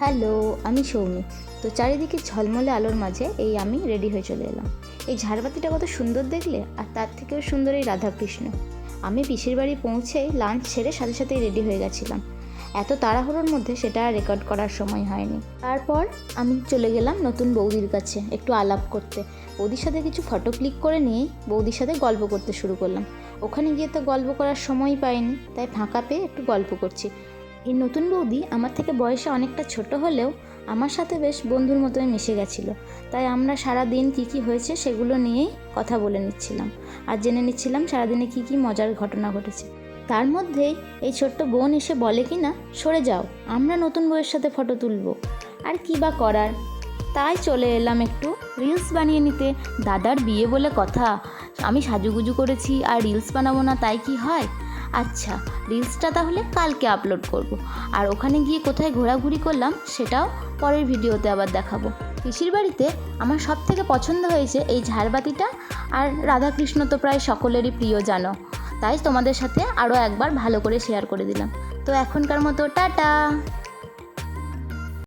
Hello, আমি সৌমি। তো চারিদিকে ঝলমলে আলোর মাঝে আমি রেডি হয়ে চলে এলাম। এই ঝাড়বাতিটা কত সুন্দর দেখলে, আর তার থেকেও সুন্দর এই রাধাকৃষ্ণ। আমি পিসির বাড়ি পৌঁছেই লাঞ্চ সেরে সাথে সাথেই রেডি হয়ে গেছিলাম। এত তাড়াহুড়োর মধ্যে সেটা রেকর্ড করার সময় হয়নি। তারপর আমি চলে গেলাম নতুন বৌদির কাছে একটু আলাপ করতে। বৌদির সাথে কিছু ফটো ক্লিক করে নিয়ে বৌদির সাথে গল্প করতে শুরু করলাম। ওখানে গিয়ে তো গল্প করার সময় পাইনি, তাই ফাঁকা পেয়ে একটু গল্প করছি। এই নতুন বৌদি আমার থেকে বয়সে অনেকটা ছোট হলেও আমার সাথে বেশ বন্ধুর মতোই মিশে গেছিলো। তাই আমরা সারা দিন কী হয়েছে সেগুলো নিয়েই কথা বলে নিচ্ছিলাম, আর জেনে নিচ্ছিলাম সারাদিনে কী মজার ঘটনা ঘটেছে। তার মধ্যেই এই ছোট্ট বোন এসে বলে কি না, সরে যাও, আমরা নতুন বউয়ের সাথে ফটো তুলবো। আর কী বা করার, তাই চলে এলাম একটু রিলস বানিয়ে নিতে। দাদার বিয়ে বলে কথা, আমি সাজুগুজু করেছি আর রিলস বানাবো না তাই কি হয়? আচ্ছা, রিলসটা তাহলে কালকে আপলোড করব। আর ওখানে গিয়ে কোথায় ঘোরাঘুরি করলাম সেটাও পরের ভিডিওতে আবার দেখাবো। পিসির বাড়িতে আমার সব থেকে পছন্দ হয়েছে এই ঝাড়বাতিটা, আর রাধাকৃষ্ণ তো প্রায় সকলেরই প্রিয় জানো, তাই তোমাদের সাথে আরও একবার ভালো করে শেয়ার করে দিলাম। তো এখনকার মতো টাটা।